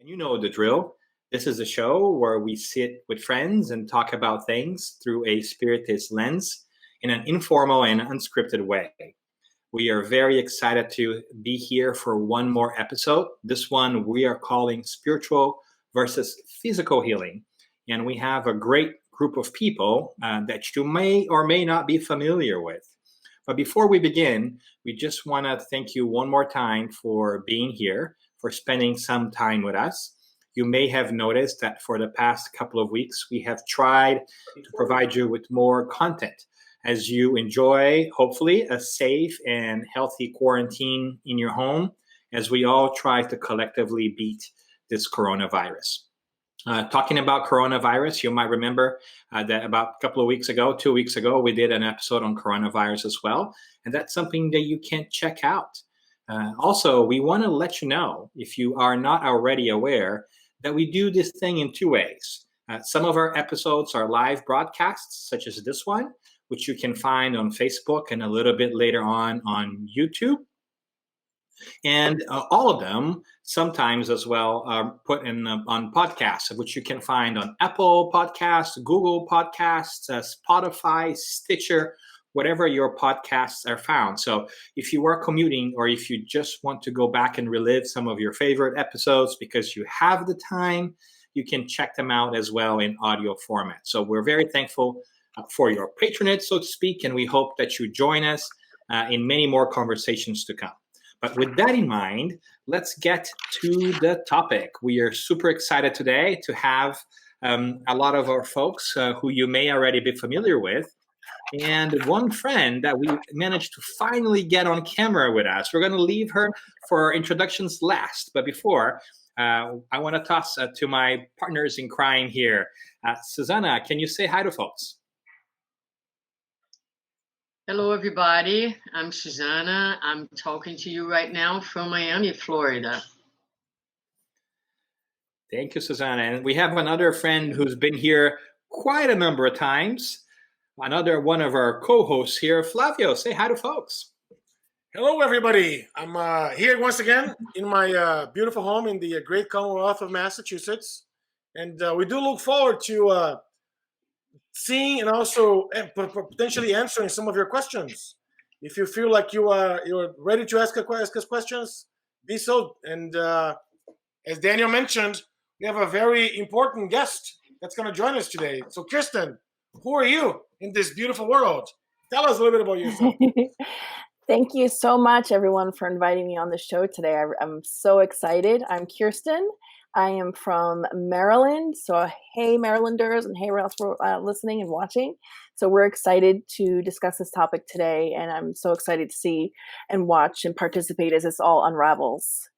And you know the drill. This is a show where we sit with friends and talk about things through a spiritist lens in an informal and unscripted way. We are very excited to be here for one more episode. This one we are calling Spiritual versus Physical Healing. And we have a great group of people that you may or may not be familiar with. But before we begin, we just want to thank you one more time for being here, for spending some time with us. You may have noticed that for the past couple of weeks, we have tried to provide you with more content as you enjoy, hopefully, a safe and healthy quarantine in your home as we all try to collectively beat this coronavirus. Talking about coronavirus, you might remember that about a couple of weeks ago, 2 weeks ago, we did an episode on coronavirus as well. And that's something that you can check out. Also, we want to let you know, if you are not already aware, that we do this thing in two ways. Some of our episodes are live broadcasts, such as this one, which you can find on Facebook and a little bit later on YouTube. And all of them sometimes as well are put in on podcasts, which you can find on Apple Podcasts, Google Podcasts, Spotify, Stitcher, whatever your podcasts are found. So if you are commuting or if you just want to go back and relive some of your favorite episodes because you have the time, you can check them out as well in audio format. So we're very thankful for your patronage, so to speak, and we hope that you join us in many more conversations to come. But with that in mind, let's get to the topic. We are super excited today to have a lot of our folks who you may already be familiar with, and one friend that we managed to finally get on camera with us. We're going to leave her for our introductions last. But before, I want to toss to my partners in crime here. Suzana, can you say hi to folks? Hello, everybody. I'm Suzana. I'm talking to you right now from Miami, Florida. Thank you, Suzana. And we have another friend who's been here quite a number of times. Another one of our co-hosts here, Flavio. Say hi to folks. Hello, everybody. I'm here once again in my beautiful home in the great Commonwealth of Massachusetts. And we do look forward to seeing and also potentially answering some of your questions. If you feel like you're ready to ask us questions, be so. And as Daniel mentioned, we have a very important guest that's going to join us today. So, Kirsten, who are you in this beautiful world? Tell us a little bit about yourself. Thank you so much, everyone, for inviting me on the show today. I'm so excited. I'm Kirsten. I am from Maryland. So, hey, Marylanders, and hey, everyone else for listening and watching. So we're excited to discuss this topic today, and I'm so excited to see and watch and participate as this all unravels.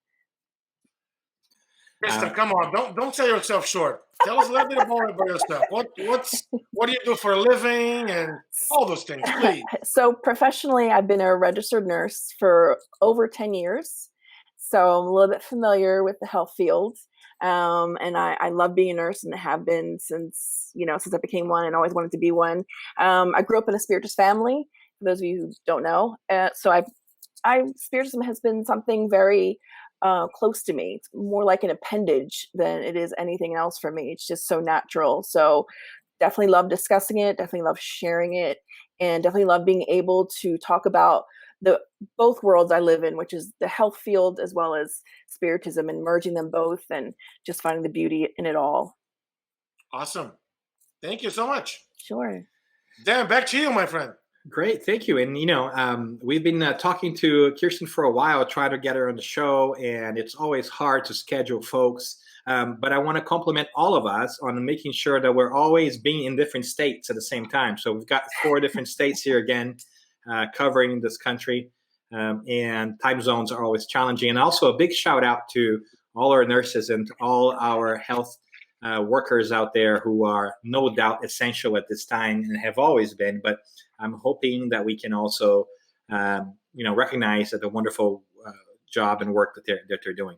Kirsten, come on! Don't sell yourself short. Tell us a little bit more about yourself. What do you do for a living and all those things, please? So professionally, I've been a registered nurse for over 10 years. So I'm a little bit familiar with the health field. And I love being a nurse and have been since I became one and always wanted to be one. I grew up in a Spiritist family, for those of you who don't know. So Spiritism has been something very close to me. It's more like an appendage than it is anything else for me. It's just so natural. So definitely love discussing it, definitely love sharing it, and definitely love being able to talk about both worlds I live in, which is the health field as well as Spiritism, and merging them both and just finding the beauty in it all. Awesome. Thank you so much. Sure. Dan, back to you, my friend. Great, thank you. And we've been talking to Kirsten for a while, trying to get her on the show, and it's always hard to schedule folks. But I want to compliment all of us on making sure that we're always being in different states at the same time. So we've got 4 different states here again, covering this country, and time zones are always challenging. And also a big shout out to all our nurses and to all our health workers out there who are no doubt essential at this time and have always been. But I'm hoping that we can also, recognize the wonderful job and work that they're doing.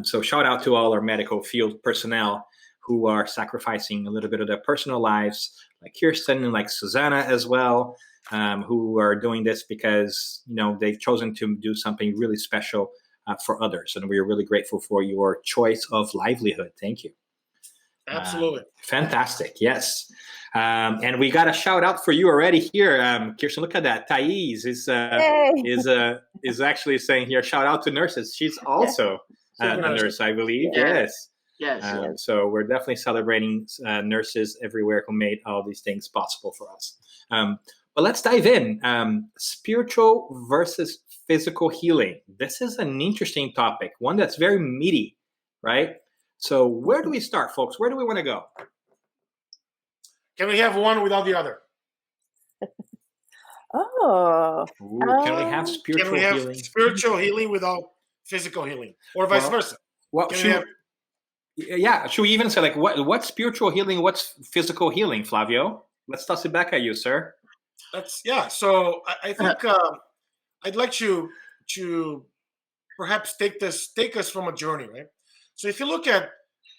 So shout out to all our medical field personnel who are sacrificing a little bit of their personal lives, like Kirsten and like Suzana as well, who are doing this because, they've chosen to do something really special for others. And we are really grateful for your choice of livelihood. Thank you. Absolutely. Fantastic. Yes. And we got a shout out for you already here. Kirsten, look at that. Thais is actually saying here, shout out to nurses. She's also a nurse, I believe. Yeah. Yes. So we're definitely celebrating nurses everywhere who made all these things possible for us. But let's dive in. Spiritual versus physical healing. This is an interesting topic, one that's very meaty, right? So where do we start, folks? Where do we want to go? Can we have one without the other? Can we have spiritual healing? Spiritual healing without physical healing, or vice versa? Well, should we even say like what's spiritual healing? What's physical healing, Flavio? Let's toss it back at you, sir. So I think I'd like to perhaps take us from a journey, right? So if you look at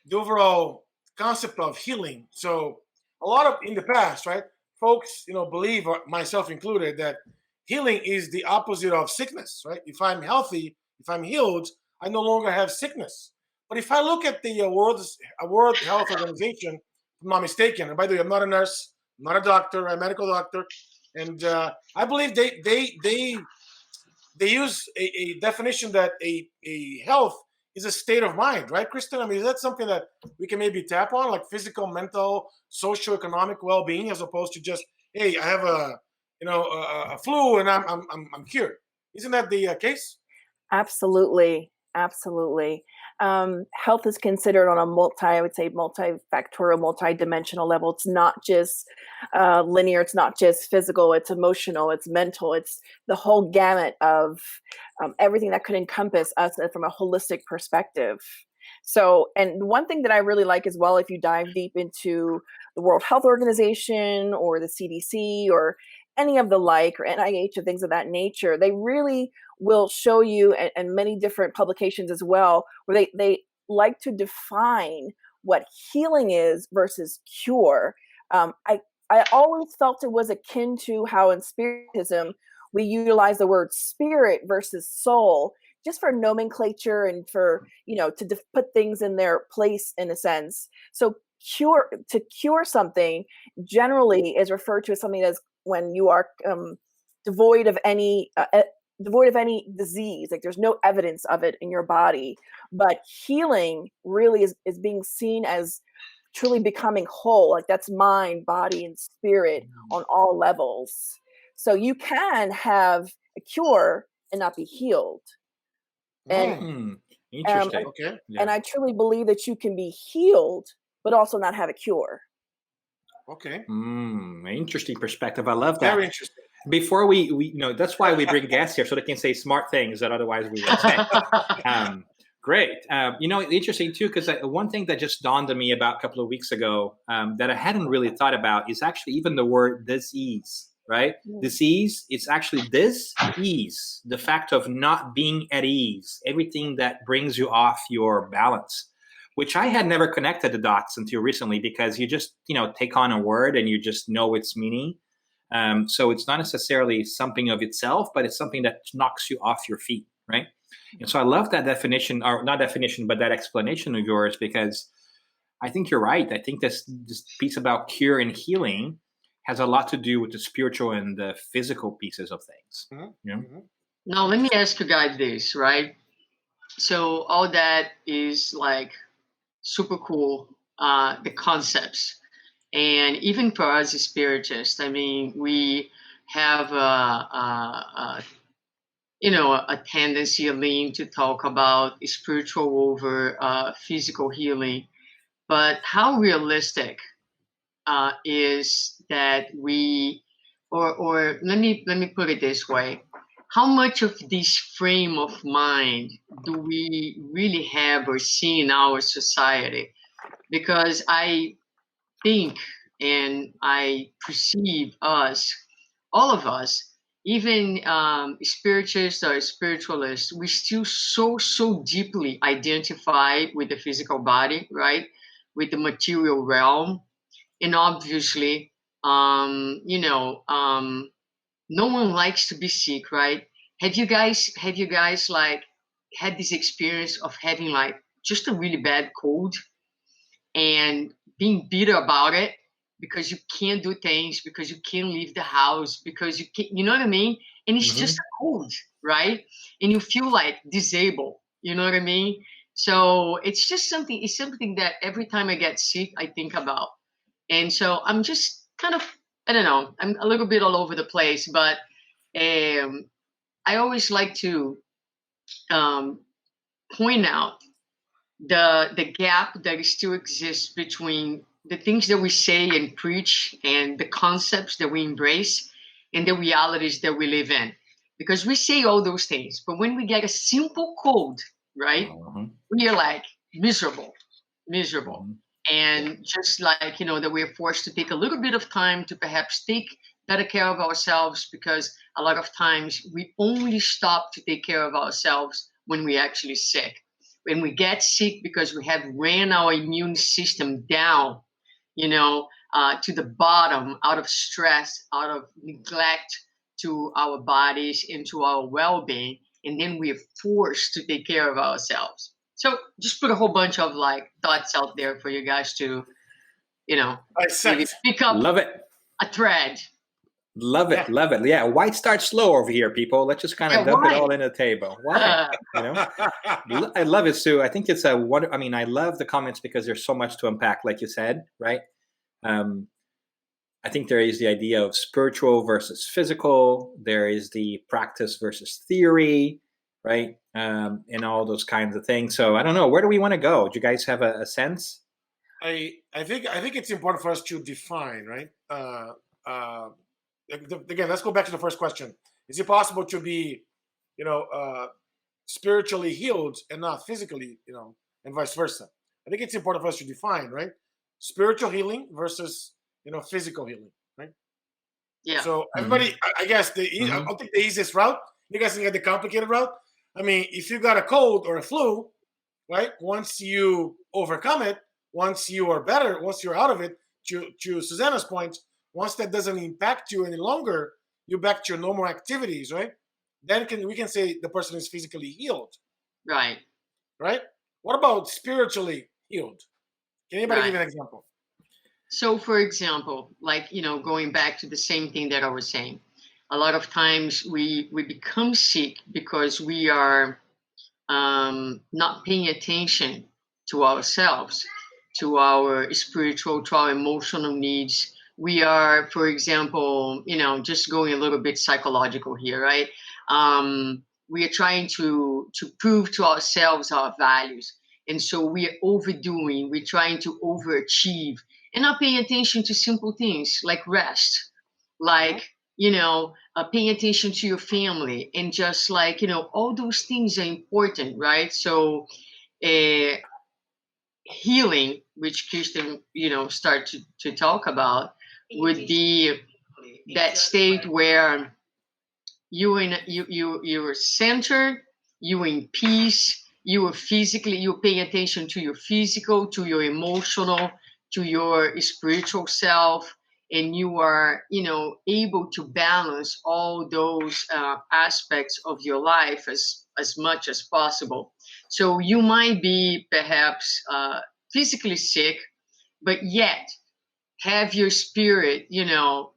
the overall concept of healing, so a lot of in the past, right, folks, believe, myself included, that healing is the opposite of sickness, right? If I'm healthy, if I'm healed, I no longer have sickness. But if I look at the World Health Organization, if I'm not mistaken, and by the way, I'm not a nurse, I'm not a doctor, I'm a medical doctor, and I believe they use a definition that a health is a state of mind, right, Kristen? I mean, is that something that we can maybe tap on, like physical, mental, socioeconomic well-being, as opposed to just, hey, I have a flu and I'm cured? Isn't that the case? Absolutely. Health is considered on a multifactorial, multidimensional level. It's not just linear. It's not just physical. It's emotional. It's mental. It's the whole gamut of everything that could encompass us from a holistic perspective. So, and one thing that I really like as well, if you dive deep into the World Health Organization or the CDC or any of the like, or NIH or things of that nature, they really will show you, and many different publications as well, where they like to define what healing is versus cure. I always felt it was akin to how in Spiritism we utilize the word spirit versus soul, just for nomenclature and for, to put things in their place in a sense. So to cure something generally is referred to as something as when you are devoid of any disease, like there's no evidence of it in your body. But healing really is being seen as truly becoming whole, like that's mind, body, and spirit on all levels. So you can have a cure and not be healed. And interesting. Okay. And I truly believe that you can be healed but also not have a cure. Okay. Interesting perspective. I love that. Very interesting. Before we that's why we bring guests here, so they can say smart things that otherwise we would say. Great. Interesting too, because one thing that just dawned on me about a couple of weeks ago that I hadn't really thought about is actually even the word disease, right? Disease, it's actually dis-ease, the fact of not being at ease, everything that brings you off your balance, which I had never connected the dots until recently, because you just, take on a word and you just know its meaning. So it's not necessarily something of itself, but it's something that knocks you off your feet, right? And so I love that definition, or not definition, but that explanation of yours, because I think you're right. I think this piece about cure and healing has a lot to do with the spiritual and the physical pieces of things. Now, let me ask you guys this, right? So all that is like super cool, the concepts. And even for us as spiritists, I mean, we have a tendency, a lean to talk about spiritual over physical healing. But how realistic is that we, or let me put it this way: how much of this frame of mind do we really have or see in our society? Because I think and I perceive us, all of us, even spiritists or spiritualists, we still so deeply identify with the physical body, right? With the material realm. And obviously, no one likes to be sick, right? Have you guys like had this experience of having like just a really bad cold and being bitter about it because you can't do things, because you can't leave the house, because you can't, you know what I mean? And it's just a cold, right? And you feel like disabled, you know what I mean? So it's just something, it's something that every time I get sick, I think about. And so I'm just kind of, I don't know, I'm a little bit all over the place, but I always like to point out the gap that still exists between the things that we say and preach and the concepts that we embrace and the realities that we live in. Because we say all those things, but when we get a simple cold, right, we are like miserable. And just like, that we're forced to take a little bit of time to perhaps take better care of ourselves, because a lot of times we only stop to take care of ourselves when we're actually sick. When we get sick because we have ran our immune system down, to the bottom, out of stress, out of neglect to our bodies and to our well-being, and then we're forced to take care of ourselves. So just put a whole bunch of like thoughts out there for you guys to, maybe pick up. Love it. A thread. Love it. Yeah, white starts slow over here, people. Let's just kind of dump it all in the table. Why? I love it, Sue. I think it's I love the comments because there's so much to unpack, like you said, right? I think there is the idea of spiritual versus physical. There is the practice versus theory, right? And all those kinds of things. So I don't know. Where do we want to go? Do you guys have a sense? I think it's important for us to define, right? Again, let's go back to the first question. Is it possible to be, spiritually healed and not physically, and vice versa? I think it's important for us to define, right? Spiritual healing versus, physical healing, right? Yeah. So everybody, I guess I don't think the easiest route. You guys can get the complicated route. I mean, if you got a cold or a flu, right? Once you overcome it, once you are better, once you're out of it, to Suzana's point, once that doesn't impact you any longer, you're back to your normal activities, right? Then we can say the person is physically healed. Right. Right? What about spiritually healed? Can anybody give an example? So, for example, like, going back to the same thing that I was saying, a lot of times we become sick because we are not paying attention to ourselves, to our spiritual, to our emotional needs. We are, for example, just going a little bit psychological here, right? We are trying to prove to ourselves our values. And so we are overdoing, we're trying to overachieve and not paying attention to simple things like rest, like, paying attention to your family, and just like, all those things are important, right? So healing, which Kirsten, start to talk about, would be that state where you're centered, you're in peace, you pay attention to your physical, to your emotional, to your spiritual self, and you are, able to balance all those aspects of your life as much as possible. So you might be perhaps physically sick, but yet have your spirit,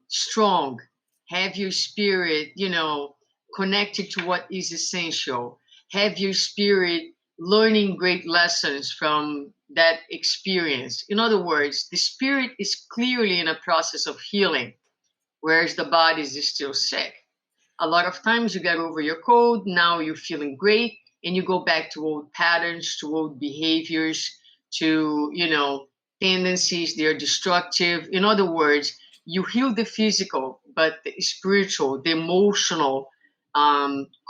strong, have your spirit, connected to what is essential, have your spirit learning great lessons from that experience. In other words, the spirit is clearly in a process of healing, whereas the body is still sick. A lot of times you get over your cold, now you're feeling great, and you go back to old patterns, to old behaviors, to, tendencies, they're destructive. In other words, you heal the physical, but the spiritual, the emotional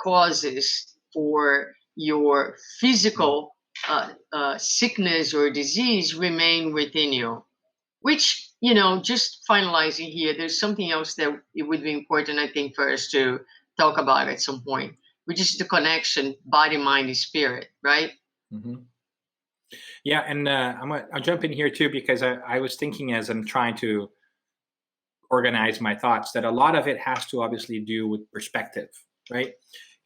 causes for your physical sickness or disease remain within you. Which, just finalizing here, there's something else that it would be important, I think, for us to talk about at some point, which is the connection body, mind, and spirit, right? Mm-hmm. Yeah, and I'll jump in here too, because I was thinking as I'm trying to organize my thoughts that a lot of it has to obviously do with perspective, right?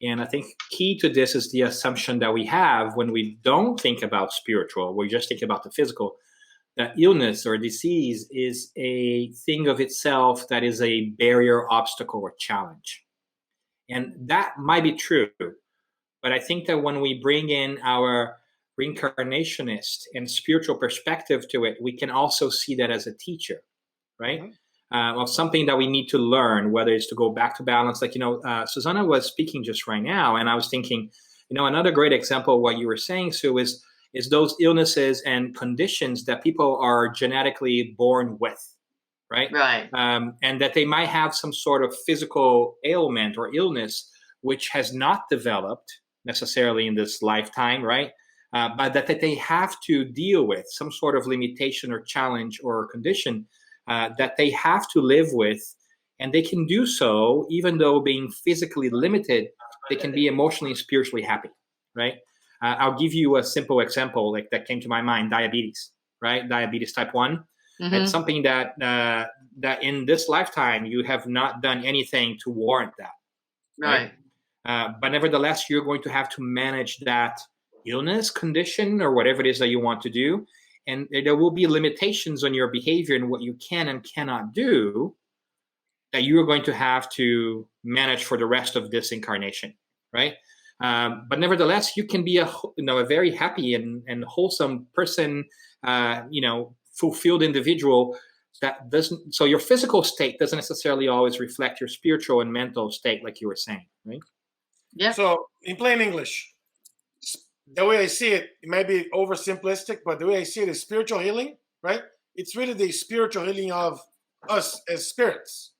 And I think key to this is the assumption that we have when we don't think about spiritual, we just think about the physical, that illness or disease is a thing of itself that is a barrier, obstacle, or challenge. And that might be true. But I think that when we bring in our reincarnationist and spiritual perspective to it, we can also see that as a teacher, right? Of something that we need to learn, whether it's to go back to balance. Like, Suzana was speaking just right now, and I was thinking, another great example of what you were saying, Sue, is those illnesses and conditions that people are genetically born with, right? Right. And that they might have some sort of physical ailment or illness which has not developed necessarily in this lifetime, right? But that they have to deal with some sort of limitation or challenge or condition that they have to live with, and they can do so even though being physically limited, they can be emotionally and spiritually happy, right? I'll give you a simple example like that came to my mind: diabetes, right? Diabetes type 1. It's something that that in this lifetime you have not done anything to warrant that, Right. But nevertheless, you're going to have to manage that illness, condition, or whatever it is that you want to do. And there will be limitations on your behavior and what you can and cannot do that you are going to have to manage for the rest of this incarnation, right? But nevertheless, you can be a very happy and wholesome person, fulfilled individual that doesn't. So your physical state doesn't necessarily always reflect your spiritual and mental state, like you were saying, right? Yeah. So in plain English, the way I see it, it might be oversimplistic, but the way I see it is spiritual healing, right? It's really the spiritual healing of us as spirits.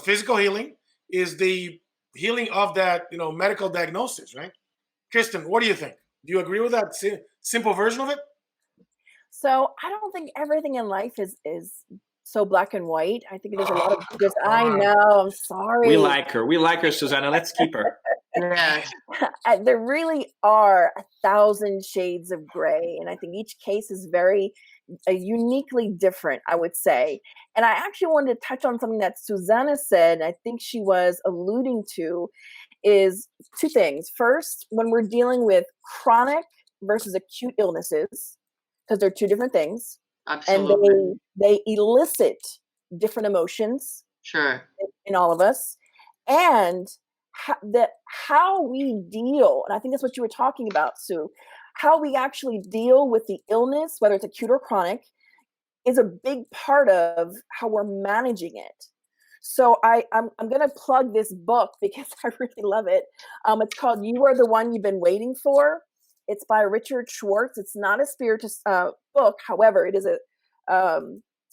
Physical healing is the healing of that, medical diagnosis, right? Kirsten, what do you think? Do you agree with that simple version of it? So I don't think everything in life is so black and white. I think there's a lot of just. I know. I'm sorry. We like her, Suzana. Let's keep her. Yeah. There really are 1,000 shades of gray, and I think each case is very uniquely different, I would say. And I actually wanted to touch on something that Suzana said, I think she was alluding to, is two things. First, when we're dealing with chronic versus acute illnesses, because they're two different things. Absolutely. And they elicit different emotions. Sure. In all of us. And how we deal, and I think that's what you were talking about, Sue, how we actually deal with the illness, whether it's acute or chronic, is a big part of how we're managing it. So I'm going to plug this book because I really love it. It's called You Are the One You've Been Waiting For. It's by Richard Schwartz. It's not a spiritist book. However, it is a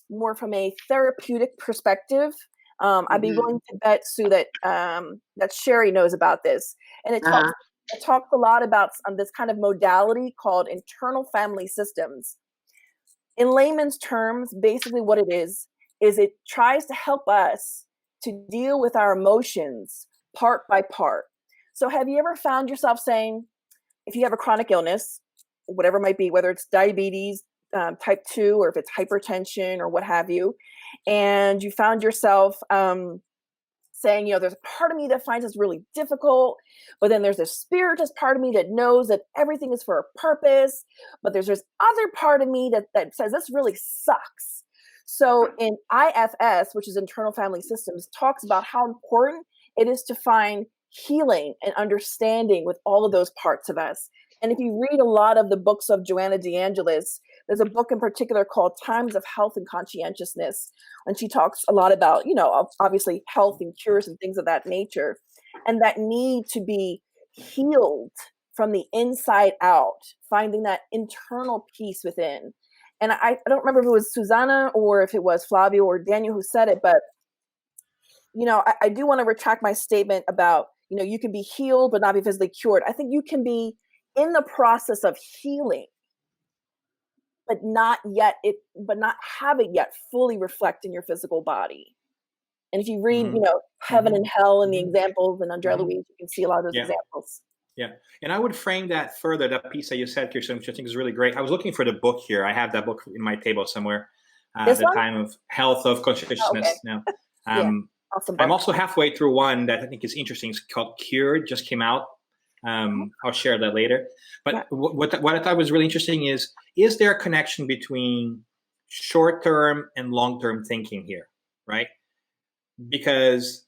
more from a therapeutic perspective. I'd be willing to bet, Sue, that Sherry knows about this. And it talks a lot about this kind of modality called internal family systems. In layman's terms, basically what it is it tries to help us to deal with our emotions part by part. So have you ever found yourself saying, if you have a chronic illness, whatever it might be, whether it's diabetes, type 2, or if it's hypertension or what have you, and you found yourself saying, there's a part of me that finds this really difficult, but then there's this spiritist part of me that knows that everything is for a purpose, but there's this other part of me that says this really sucks. So in IFS, which is Internal Family Systems, talks about how important it is to find healing and understanding with all of those parts of us. And if you read a lot of the books of Joanna DeAngelis, there's a book in particular called Times of Health and Conscientiousness. And she talks a lot about, obviously health and cures and things of that nature, and that need to be healed from the inside out, finding that internal peace within. And I don't remember if it was Suzana or if it was Flavio or Daniel who said it, but, I do want to retract my statement about, you can be healed but not be physically cured. I think you can be in the process of healing, but not have it yet fully reflect in your physical body. And if you read, Heaven and Hell and the examples and Andrea Louise, you can see a lot of those examples. Yeah. And I would frame that further, that piece that you said, Kirsten, which I think is really great. I was looking for the book here. I have that book in my table somewhere. The one? Time of Health of Consciousness. Okay. Now, Awesome. I'm also halfway through one that I think is interesting. It's called Cured, just came out. I'll share that later. But Yeah. what I thought was really interesting is there a connection between short-term and long-term thinking here, right? Because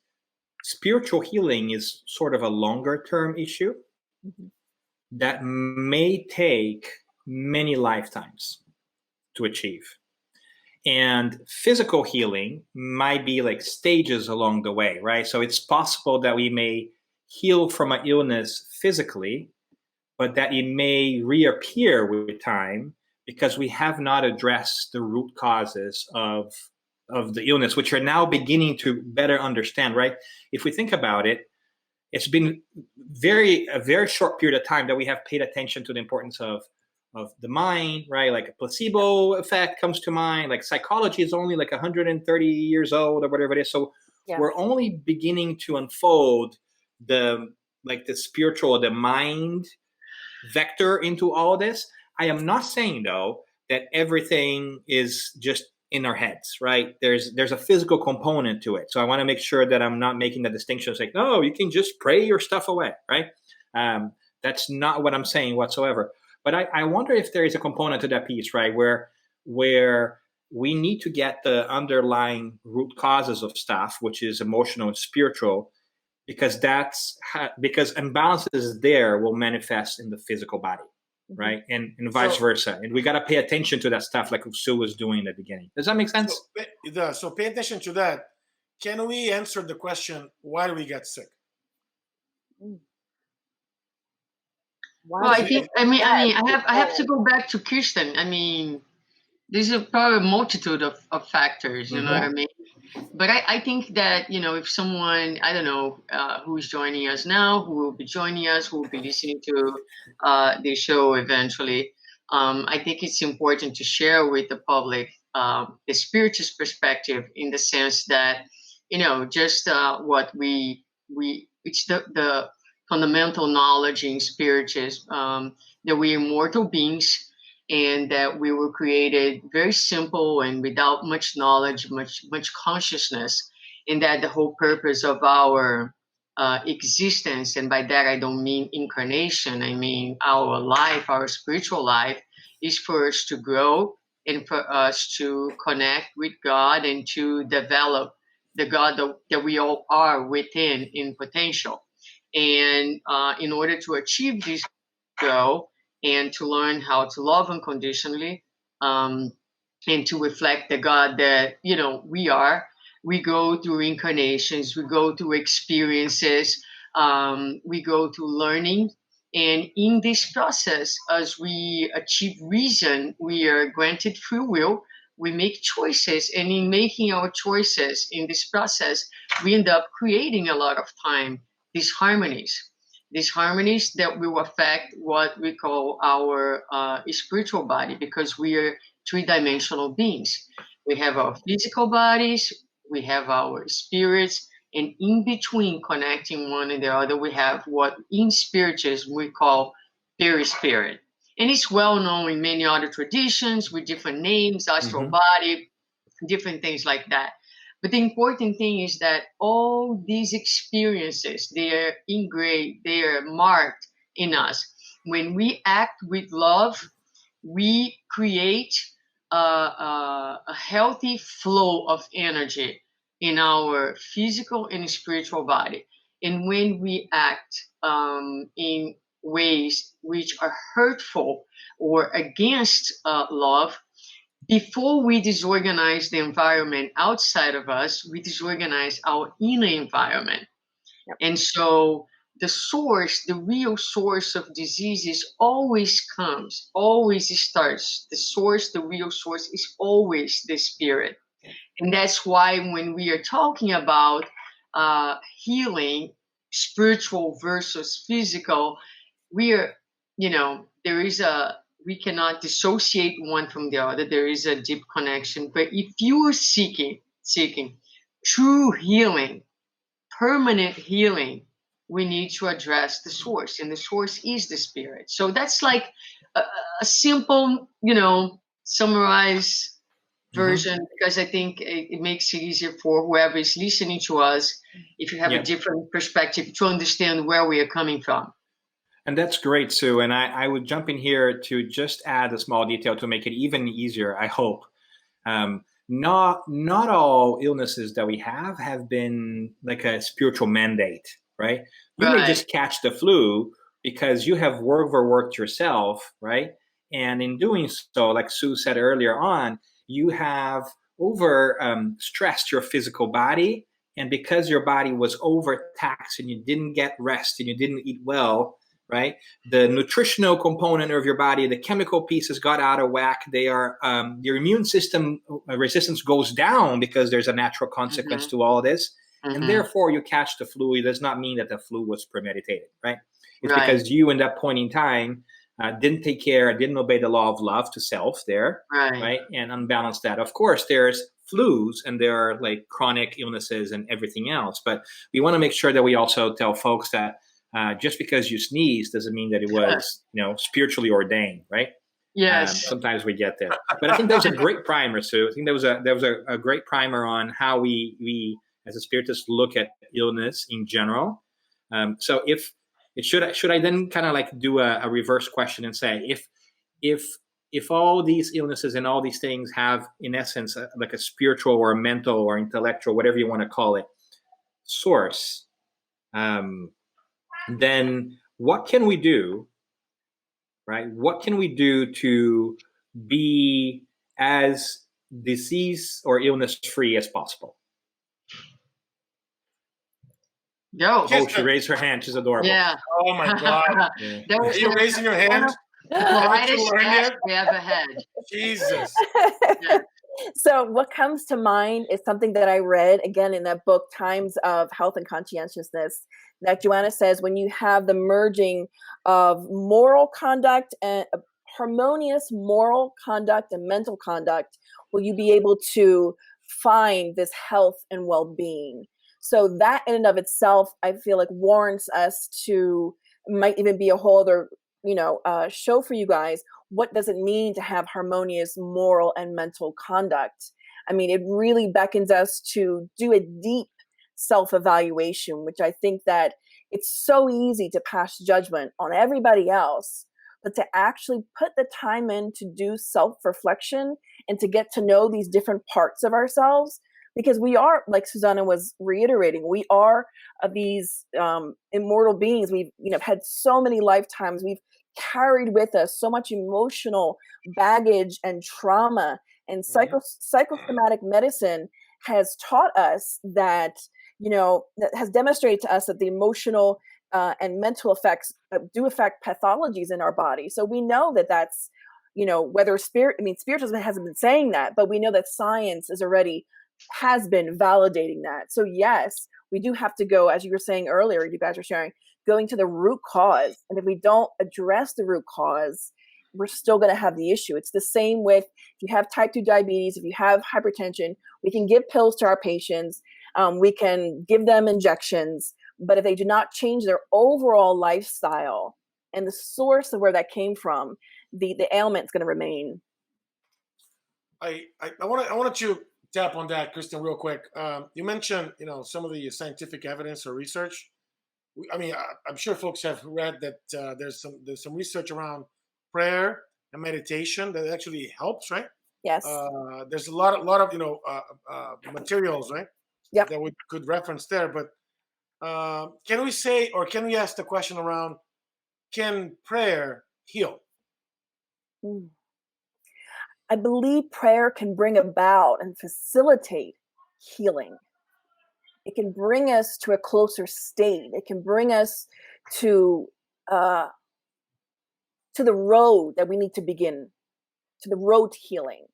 spiritual healing is sort of a longer-term issue that may take many lifetimes to achieve. And physical healing might be like stages along the way, right? So it's possible that we may heal from an illness physically, but that it may reappear with time because we have not addressed the root causes of the illness, which are now beginning to better understand, right? If we think about it, it's been a very short period of time that we have paid attention to the importance of the mind, right? Like a placebo effect comes to mind. Like psychology is only like 130 years old or whatever it is. So we're only beginning to unfold the spiritual, the mind vector into all this. I am not saying though that everything is just in our heads, right? There's a physical component to it. So I want to make sure that I'm not making the distinction. It's like, no, you can just pray your stuff away, right? That's not what I'm saying whatsoever. But I wonder if there is a component to that piece, right, where we need to get the underlying root causes of stuff, which is emotional and spiritual, because because imbalances there will manifest in the physical body, right, and vice versa. And we got to pay attention to that stuff, like Sue was doing in the beginning. Does that make sense? It does. So pay attention to that. Can we answer the question, why do we get sick? Well, I have to go back to Kirsten. I mean, there's probably a multitude of factors, you know what I mean? But I think that, if someone, I don't know, who is joining us now, who will be joining us, who will be listening to the show eventually, I think it's important to share with the public the Spiritist perspective, in the sense that, just what it's the fundamental knowledge in Spiritism, that we are mortal beings, and that we were created very simple and without much knowledge, much consciousness, and that the whole purpose of our existence, and by that I don't mean incarnation, I mean our life, our spiritual life, is for us to grow and for us to connect with God and to develop the God that we all are within in potential. And in order to achieve this goal, and to learn how to love unconditionally, and to reflect the God that we are, we go through incarnations, we go through experiences, we go through learning. And in this process, as we achieve reason, we are granted free will, we make choices, and in making our choices in this process, we end up creating a lot of time these harmonies that will affect what we call our spiritual body, because we are three-dimensional beings. We have our physical bodies, we have our spirits, and in between, connecting one and the other, we have what in Spiritism we call perispirit. And it's well known in many other traditions with different names, astral body, different things like that. But the important thing is that all these experiences, they are engraved, they are marked in us. When we act with love, we create a healthy flow of energy in our physical and spiritual body. And when we act in ways which are hurtful or against love, before we disorganize the environment outside of us, we disorganize our inner environment. Yep. And so the real source of diseases always starts. The real source is always the spirit. And that's why when we are talking about healing, spiritual versus physical, we cannot dissociate one from the other. There is a deep connection. But if you are seeking true healing, permanent healing, we need to address the source, and the source is the spirit. So that's like a simple, summarize version, because I think it makes it easier for whoever is listening to us, if you have a different perspective, to understand where we are coming from. And that's great, Sue. And I would jump in here to just add a small detail to make it even easier, I hope. Not all illnesses that we have been like a spiritual mandate, right? You may just catch the flu because you have overworked yourself, right? And in doing so, like Sue said earlier on, you have stressed your physical body. And because your body was overtaxed and you didn't get rest and you didn't eat well, right? The nutritional component of your body, the chemical pieces got out of whack. They are your immune system resistance goes down because there's a natural consequence to all of this. And therefore you catch the flu. It does not mean that the flu was premeditated, right? It's because you in that point in time didn't take care, didn't obey the law of love to self there, right? And unbalanced that. Of course, there's flus and there are like chronic illnesses and everything else. But we want to make sure that we also tell folks that just because you sneeze doesn't mean that it was, spiritually ordained, right? Yes. Sometimes we get there. But I think that was a great primer, Sue. I think there was a great primer on how we as a spiritist look at illness in general. So should I then kind of like do a reverse question and say, if all these illnesses and all these things have, in essence, like a spiritual or a mental or intellectual, whatever you want to call it, source, then what can we do, right? What can we do to be as disease or illness free as possible? Yo. Oh, she raised her hand. She's adorable. Yeah. Oh my God. Are you raising your hand? We have a head. Jesus. So what comes to mind is something that I read again in that book, Times of Health and Conscientiousness, that Joanna says when you have the merging of moral conduct and harmonious moral conduct and mental conduct, will you be able to find this health and well-being? So that in and of itself, I feel like warrants us to, might even be a whole other, show for you guys. What does it mean to have harmonious moral and mental conduct? I mean, it really beckons us to do a deep self-evaluation, which I think that it's so easy to pass judgment on everybody else, but to actually put the time in to do self-reflection and to get to know these different parts of ourselves. Because we are, like Suzana was reiterating, we are these immortal beings. We've had so many lifetimes. We've carried with us so much emotional baggage and trauma. And psychosomatic medicine has taught us that, that has demonstrated to us that the emotional and mental effects do affect pathologies in our body. So we know that that's, whether spiritualism hasn't been saying that, but we know that science has been validating that. So yes, we do have to go, as you were saying earlier, you guys were sharing, going to the root cause. And if we don't address the root cause, we're still going to have the issue. It's the same with, if you have type 2 diabetes, if you have hypertension, we can give pills to our patients. We can give them injections, but if they do not change their overall lifestyle and the source of where that came from, the ailment is going to remain. I wanted to tap on that, Kirsten, real quick. You mentioned, some of the scientific evidence or research. I'm sure folks have read that there's some research around prayer and meditation that actually helps, right? Yes. There's a lot of materials, right? Yep. That we could reference there. But can we say, or can we ask the question around, can prayer heal? I believe prayer can bring about and facilitate healing. It can bring us to a closer state. It can bring us to the road that we need to begin, to the road to healing.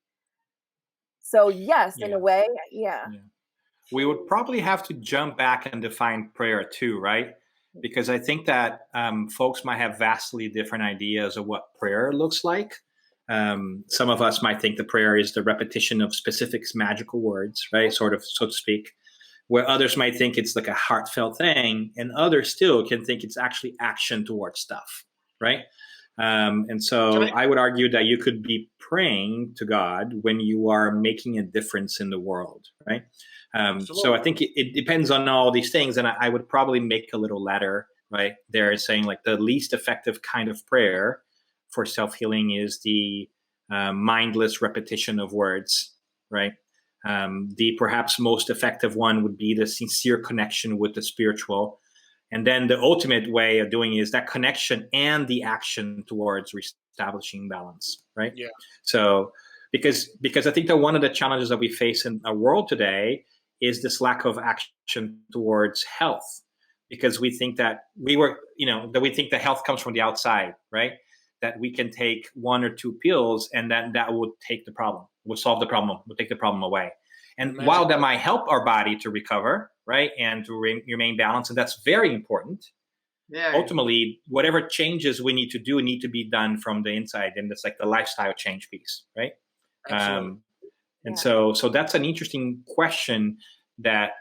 So yes, in a way, yeah. We would probably have to jump back and define prayer too, right? Because I think that folks might have vastly different ideas of what prayer looks like. Some of us might think the prayer is the repetition of specific magical words, right? Sort of, so to speak. Where others might think it's like a heartfelt thing, and others still can think it's actually action towards stuff, right? And so I would argue that you could be praying to God when you are making a difference in the world, right? So I think it depends on all these things. And I would probably make a little ladder right there saying like the least effective kind of prayer for self-healing is the mindless repetition of words, right? The perhaps most effective one would be the sincere connection with the spiritual. And then the ultimate way of doing it is that connection and the action towards reestablishing balance, right? Yeah. So because I think that one of the challenges that we face in our world today is this lack of action towards health, because we think that we think that health comes from the outside, right? That we can take one or two pills and that would take the problem, would solve the problem, would take the problem away. And while that might help our body to recover, right, and to remain balanced, and that's very important, ultimately, whatever changes we need to do need to be done from the inside, and it's like the lifestyle change piece, right? So that's an interesting question. That's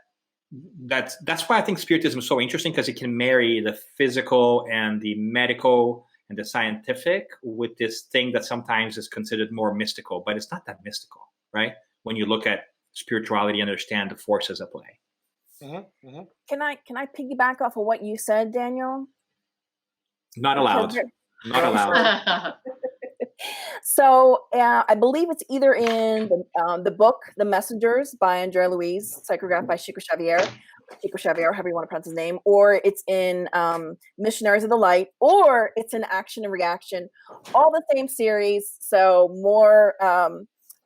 why I think Spiritism is so interesting, because it can marry the physical and the medical and the scientific with this thing that sometimes is considered more mystical, but it's not that mystical, right? When you look at spirituality, understand the forces at play. Mm-hmm, mm-hmm. Can I piggyback off of what you said, Daniel? Not allowed. Not allowed. So I believe it's either in the book The Messengers by Andrea Louise, psychographed by Chico Xavier, however you want to pronounce his name, or it's in Missionaries of the Light, or it's in Action and Reaction, all the same series. So more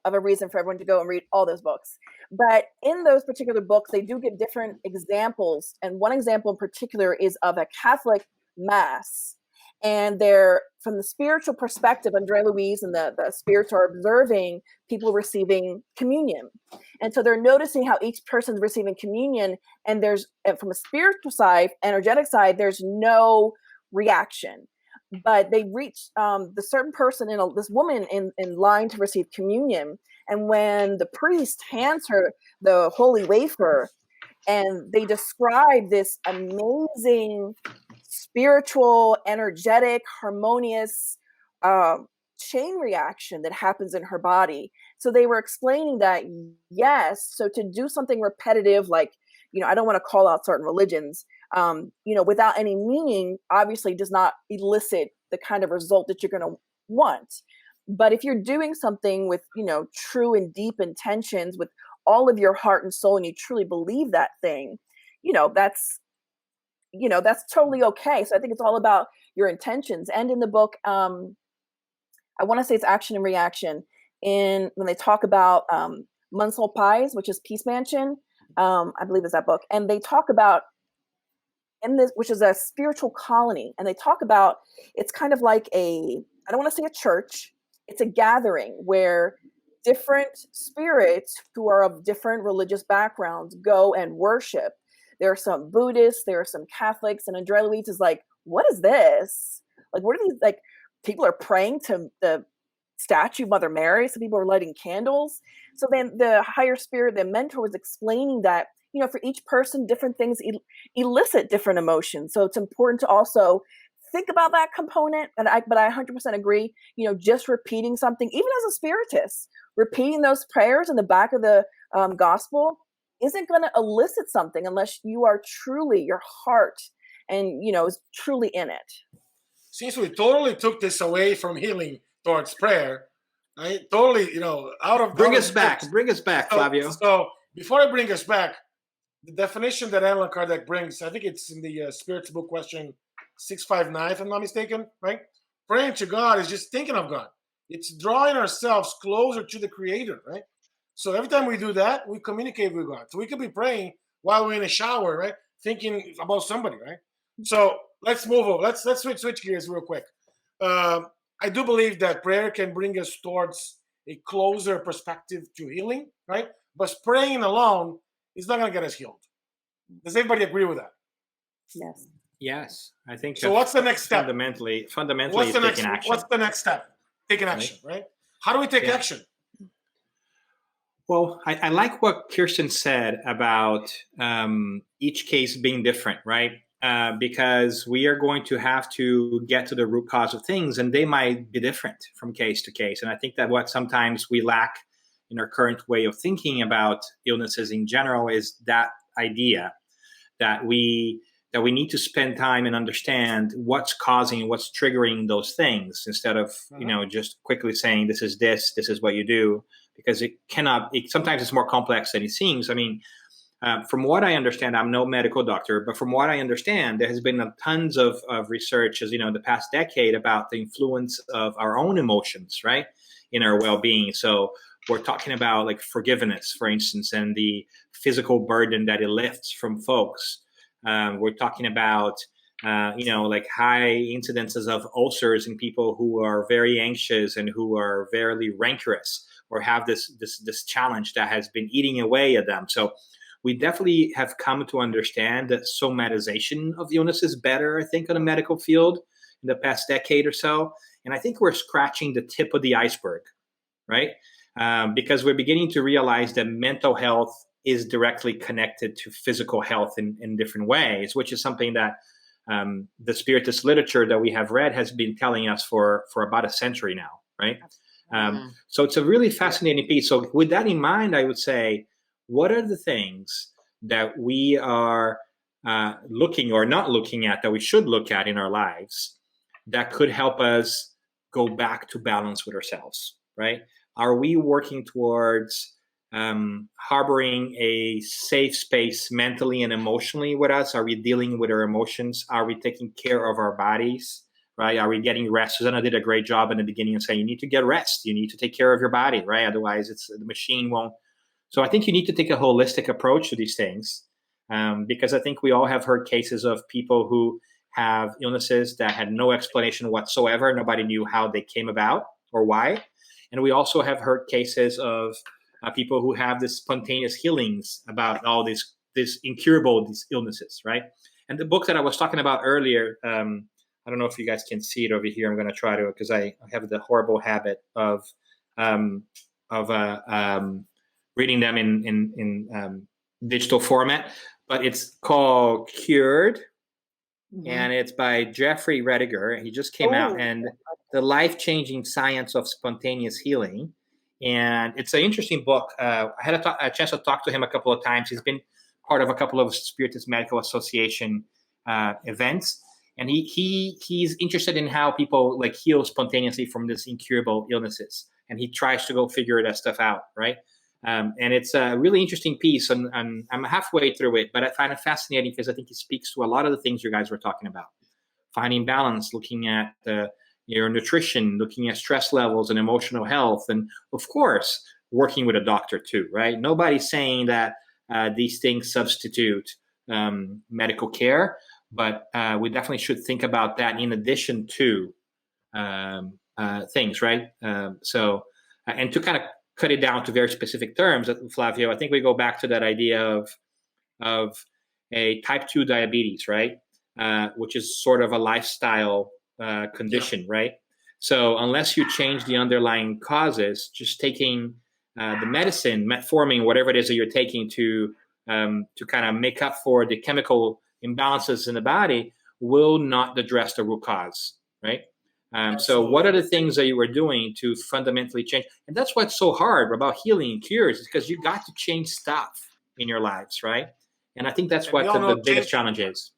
of a reason for everyone to go and read all those books. But in those particular books, they do give different examples. And one example in particular is of a Catholic mass. And they're, from the spiritual perspective, Andrea Louise and the spirits are observing people receiving communion. And so they're noticing how each person's receiving communion, and from a spiritual side, energetic side, there's no reaction. But they reach the certain person, this woman in line to receive communion. And when the priest hands her the holy wafer, and they describe this amazing spiritual, energetic, harmonious chain reaction that happens in her body. So they were explaining that, yes, so to do something repetitive, like, I don't want to call out certain religions, without any meaning, obviously does not elicit the kind of result that you're going to want. But if you're doing something with, true and deep intentions, with all of your heart and soul, and you truly believe that thing, that's totally okay. So I think it's all about your intentions. And in the book, I want to say it's Action and Reaction, when they talk about Munsell Pies, which is Peace Mansion, I believe is that book. And they talk about, which is a spiritual colony. And they talk about, it's kind of like I don't want to say a church, it's a gathering where different spirits who are of different religious backgrounds go and worship. There are some Buddhists, there are some Catholics, and Andrea Louise is like, what is this? Like, what are these, like, people are praying to the statue of Mother Mary, so people are lighting candles. So then the higher spirit, the mentor, was explaining that, for each person, different things elicit different emotions. So it's important to also think about that component. But I 100% agree, just repeating something, even as a spiritist, repeating those prayers in the back of the gospel isn't going to elicit something unless you are truly, your heart and, is truly in it. Since we totally took this away from healing towards prayer, right? Totally, out of... Bring us back, Flavio. So before I bring us back, the definition that Allan Kardec brings, I think it's in the Spirits Book question 659, if I'm not mistaken, right? Praying to God is just thinking of God. It's drawing ourselves closer to the Creator, right? So every time we do that, we communicate with God. So we could be praying while we're in a shower, right? Thinking about somebody, right? So let's move on. Let's switch gears real quick. I do believe that prayer can bring us towards a closer perspective to healing, right? But praying alone is not going to get us healed. Does everybody agree with that? Yes. Yes, I think so. What's the next step? Fundamentally, what's the taking action. What's the next step? Taking action, right? How do we take action? Well, I like what Kirsten said about each case being different, right? because we are going to have to get to the root cause of things, and they might be different from case to case. And I think that what sometimes we lack in our current way of thinking about illnesses in general is that idea that we need to spend time and understand what's causing, what's triggering those things, instead of just quickly saying this is what you do, because sometimes it's more complex than it seems. I mean, from what I understand, I'm no medical doctor, but from what I understand, there has been tons of research, as the past decade, about the influence of our own emotions, right, in our well-being. So we're talking about like forgiveness, for instance, and the physical burden that it lifts from folks. We're talking about, like high incidences of ulcers in people who are very anxious and who are very rancorous, or have this challenge that has been eating away at them. So we definitely have come to understand that somatization of illnesses better, I think, in the medical field in the past decade or so. And I think we're scratching the tip of the iceberg, right? Because we're beginning to realize that mental health is directly connected to physical health in different ways, which is something that the Spiritist literature that we have read has been telling us for about a century now, right? So it's a really fascinating piece. So with that in mind, I would say, what are the things that we are looking or not looking at, that we should look at in our lives, that could help us go back to balance with ourselves, right? Are we working towards harboring a safe space mentally and emotionally with us? Are we dealing with our emotions? Are we taking care of our bodies, right? Are we getting rest? Suzana did a great job in the beginning of saying, you need to get rest. You need to take care of your body, right? Otherwise, the machine won't. So I think you need to take a holistic approach to these things, because I think we all have heard cases of people who have illnesses that had no explanation whatsoever. Nobody knew how they came about or why. And we also have heard cases of people who have this spontaneous healings about all these incurable illnesses, right? And the book that I was talking about earlier, I don't know if you guys can see it over here. I'm going to try to, because I have the horrible habit of reading them in digital format, but it's called Cured, and it's by Jeffrey Rediger. He just came out, and The Life-Changing Science of Spontaneous Healing. And it's an interesting book. I had a chance to talk to him a couple of times. He's been part of a couple of Spiritist Medical Association events. And he's interested in how people like heal spontaneously from these incurable illnesses. And he tries to go figure that stuff out, right? And it's a really interesting piece, and I'm halfway through it, but I find it fascinating because I think it speaks to a lot of the things you guys were talking about. Finding balance, looking at your nutrition, looking at stress levels and emotional health, and of course, working with a doctor too, right? Nobody's saying that these things substitute medical care, but we definitely should think about that in addition to things, right? And to kind of cut it down to very specific terms, Flavio, I think we go back to that idea of a type 2 diabetes, right? Which is sort of a lifestyle condition, right? So unless you change the underlying causes, just taking the medicine, metformin, whatever it is that you're taking to kind of make up for the chemical imbalances in the body, will not address the root cause, right? So what are the things that you were doing to fundamentally change? And that's what's so hard about healing and cures, is because you got to change stuff in your lives, right? And I think that's what the biggest challenge is.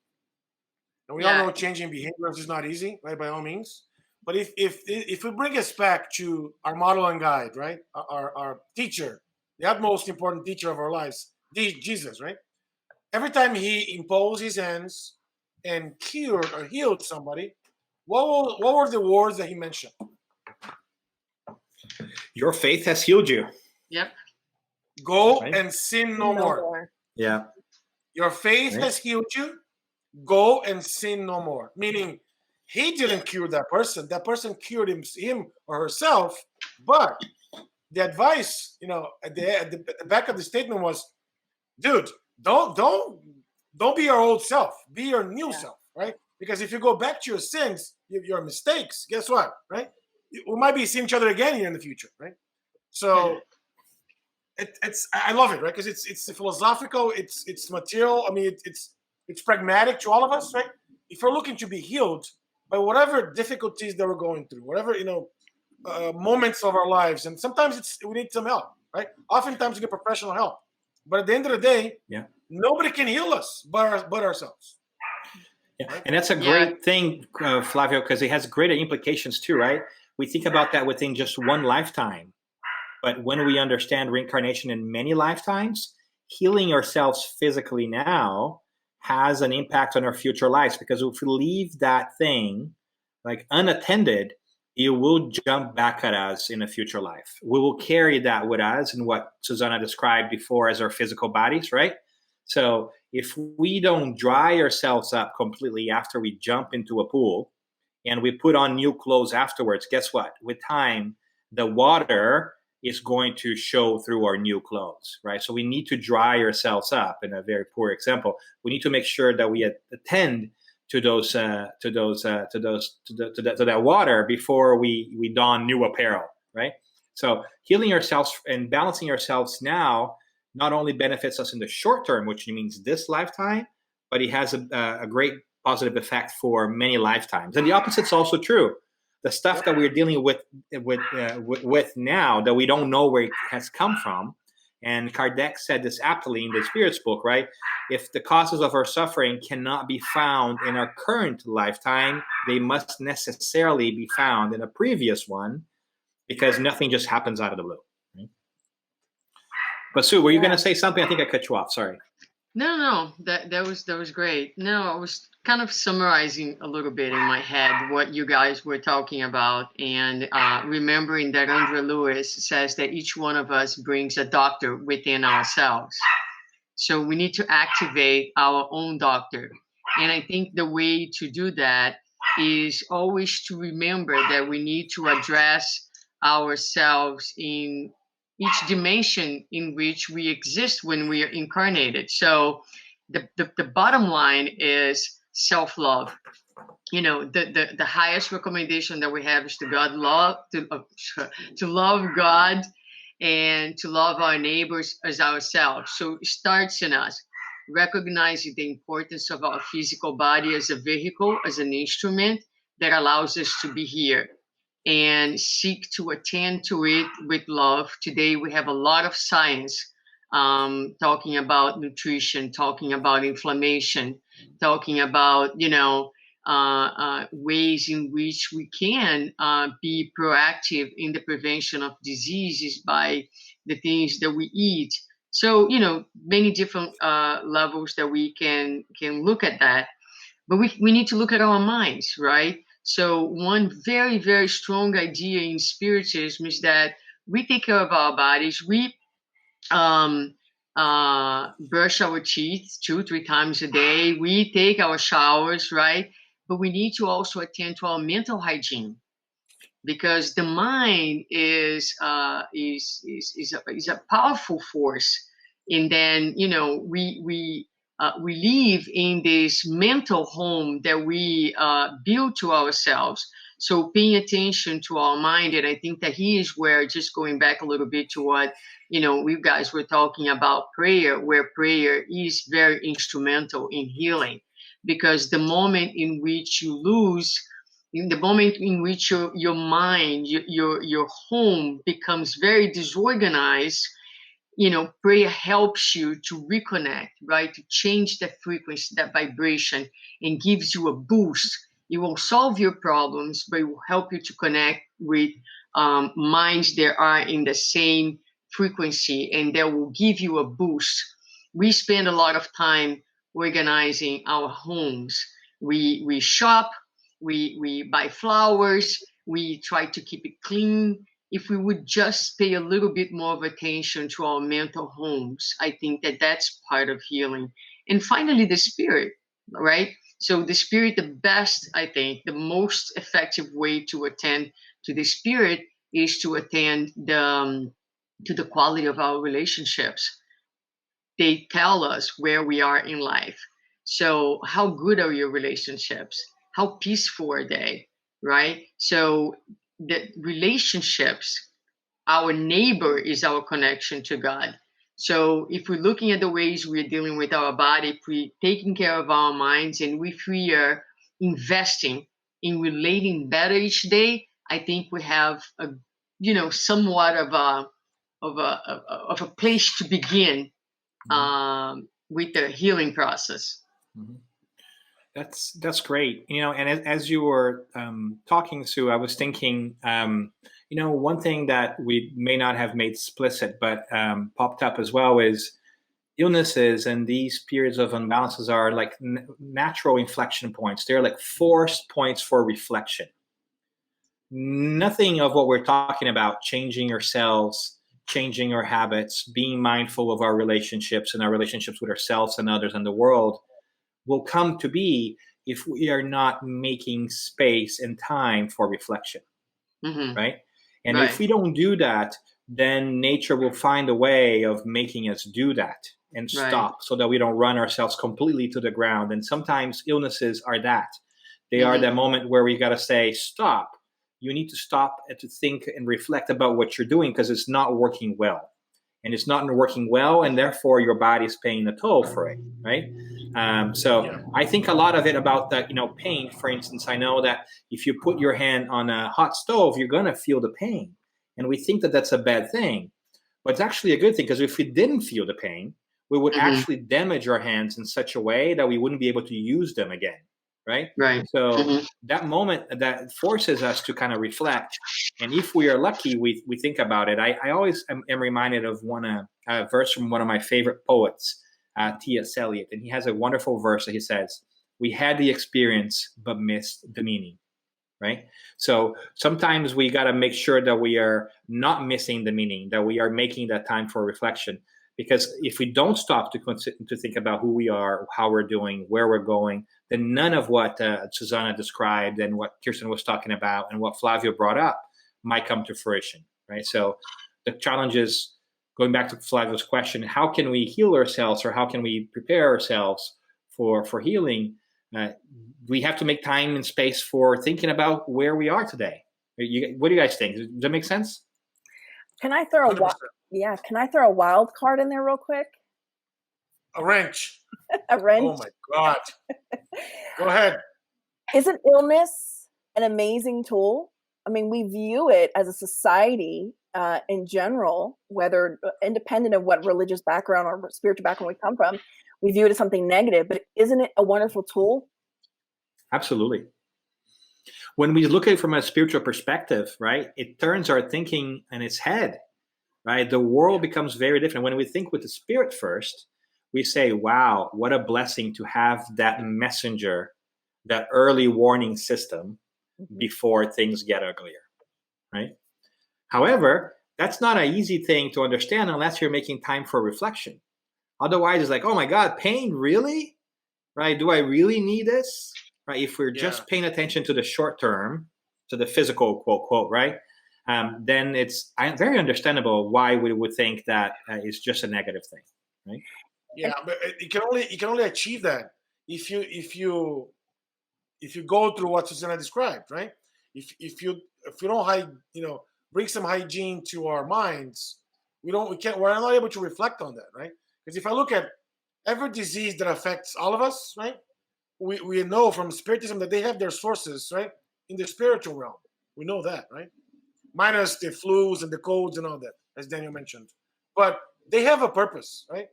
And we all know changing behaviors is not easy, right? By all means. But if we bring us back to our model and guide, right? Our teacher, the utmost important teacher of our lives, Jesus, right? Every time he imposed his hands and cured or healed somebody, what were the words that he mentioned? Your faith has healed you. Yep. Go and sin no more. Yeah. Your faith has healed you. Go and sin no more. Meaning, he didn't cure that person. That person cured him or herself. But the advice, at the back of the statement was, dude, don't be your old self. Be your new self, right? Because if you go back to your sins, your mistakes, guess what, right? We might be seeing each other again here in the future, right? So I love it, right? Because it's philosophical, it's material. I mean, it's it's pragmatic to all of us, right? If we're looking to be healed by whatever difficulties that we're going through, whatever moments of our lives, and sometimes we need some help, right? Oftentimes we get professional help, but at the end of the day, nobody can heal us but ourselves. Yeah. Right? And that's a great thing, Flavio, because it has greater implications too, right? We think about that within just one lifetime, but when we understand reincarnation in many lifetimes, healing ourselves physically now has an impact on our future lives, because if we leave that thing like unattended, it will jump back at us in a future life. We will carry that with us in what Suzana described before as our physical bodies, right? So if we don't dry ourselves up completely after we jump into a pool and we put on new clothes afterwards, guess what? With time, the water is going to show through our new clothes, right? So we need to dry ourselves up. In a very poor example, we need to make sure that we attend to that water before we don new apparel, right? So healing ourselves and balancing ourselves now not only benefits us in the short term, which means this lifetime, but it has a great positive effect for many lifetimes. And the opposite is also true. The stuff that we're dealing with now that we don't know where it has come from. And Kardec said this aptly in the Spiritist book, right? If the causes of our suffering cannot be found in our current lifetime, they must necessarily be found in a previous one, because nothing just happens out of the blue. Right? But Sue, were you going to say something? I think I cut you off. Sorry. No, that was great. No, I was kind of summarizing a little bit in my head what you guys were talking about, and remembering that Andrea Lewis says that each one of us brings a doctor within ourselves. So we need to activate our own doctor. And I think the way to do that is always to remember that we need to address ourselves in each dimension in which we exist when we are incarnated. So the bottom line is self-love. The highest recommendation that we have is to love God and to love our neighbors as ourselves. So it starts in us, recognizing the importance of our physical body as a vehicle, as an instrument that allows us to be here, and seek to attend to it with love. Today, we have a lot of science talking about nutrition, talking about inflammation, talking about, ways in which we can be proactive in the prevention of diseases by the things that we eat. So, many different levels that we can look at that. But we need to look at our minds, right? So one very, very strong idea in Spiritism is that we take care of our bodies. We brush our teeth 2-3 times a day. We take our showers, right? But we need to also attend to our mental hygiene, because the mind is a powerful force. And then we live in this mental home that we build to ourselves. So paying attention to our mind, and I think that here is where, just going back a little bit to what we guys were talking about prayer, where prayer is very instrumental in healing, because the moment in which you lose, in the moment in which your mind, your home becomes very disorganized, prayer helps you to reconnect, right? To change the frequency, that vibration, and gives you a boost. It won't solve your problems, but it will help you to connect with minds that are in the same frequency, and that will give you a boost. We spend a lot of time organizing our homes. We shop, we buy flowers, we try to keep it clean. If we would just pay a little bit more of attention to our mental homes, I think that that's part of healing. And finally, the spirit, right? So the spirit, I think, the most effective way to attend to the spirit is to attend to the quality of our relationships. They tell us where we are in life. So how good are your relationships? How peaceful are they, right? So the relationships, our neighbor is our connection to God. So if we're looking at the ways we're dealing with our body, if we're taking care of our minds, and if we are investing in relating better each day, I think we have a, somewhat of a place to begin with the healing process. Mhm. That's great. And as you were talking, Sue, I was thinking, one thing that we may not have made explicit, but popped up as well, is illnesses and these periods of imbalances are like natural inflection points. They're like forced points for reflection. Nothing of what we're talking about, changing ourselves, changing our habits, being mindful of our relationships and our relationships with ourselves and others and the world, will come to be if we are not making space and time for reflection, right? And if we don't do that, then nature will find a way of making us do that and stop, so that we don't run ourselves completely to the ground. And sometimes illnesses are that. They are that moment where we got to say, stop. You need to stop and to think and reflect about what you're doing, because it's not working well. And it's not working well, and therefore your body's paying the toll for it, right? I think a lot of it about that, pain, for instance. I know that if you put your hand on a hot stove, you're going to feel the pain. And we think that that's a bad thing. But it's actually a good thing, because if we didn't feel the pain, we would actually damage our hands in such a way that we wouldn't be able to use them again, right? So that moment, that forces us to kind of reflect. And if we are lucky, we think about it. I always am reminded of a verse from one of my favorite poets, T.S. Eliot. And he has a wonderful verse that he says, "We had the experience, but missed the meaning." Right? So sometimes we got to make sure that we are not missing the meaning, that we are making that time for reflection. Because if we don't stop to think about who we are, how we're doing, where we're going, then none of what Suzana described and what Kirsten was talking about and what Flavio brought up might come to fruition, right? So the challenge is, going back to Flavio's question, how can we heal ourselves, or how can we prepare ourselves for healing? We have to make time and space for thinking about where we are today. What do you guys think? Does that make sense? Can I throw a wild card in there real quick? A wrench. A wrench. Oh my God. Go ahead. Isn't illness an amazing tool? I mean, we view it as a society in general, whether independent of what religious background or spiritual background we come from, we view it as something negative, but isn't it a wonderful tool? Absolutely. When we look at it from a spiritual perspective, right, it turns our thinking on its head, right? The world becomes very different. When we think with the spirit first, we say, wow, what a blessing to have that messenger, that early warning system before things get uglier, right? However, that's not an easy thing to understand unless you're making time for reflection. Otherwise, it's like, oh my God, pain, really? Right? Do I really need this? Right? If we're just paying attention to the short term, to the physical, quote, right? Then it's very understandable why we would think that it's just a negative thing, right? Yeah, but you can only achieve that if you go through what Suzana described, right? If you don't bring some hygiene to our minds, we're not able to reflect on that, right? Because if I look at every disease that affects all of us, right? We know from Spiritism that they have their sources, right, in the spiritual realm. We know that, right? Minus the flus and the colds and all that, as Daniel mentioned. But they have a purpose, right?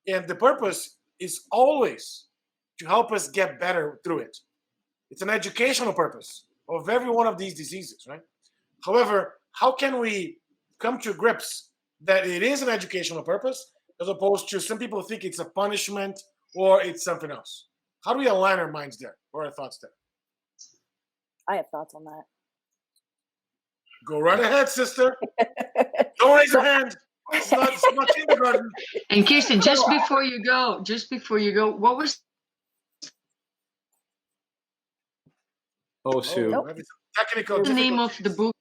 And the purpose is always to help us get better through it. It's an educational purpose of every one of these diseases, right? However, how can we come to grips that it is an educational purpose, as opposed to some people think it's a punishment or it's something else? How do we align our minds there, or our thoughts there? I have thoughts on that. Go right ahead, sister. Don't raise your hand. It's not kindergarten. And Kirsten, just before you go, what was Sue? Technical the name of the book?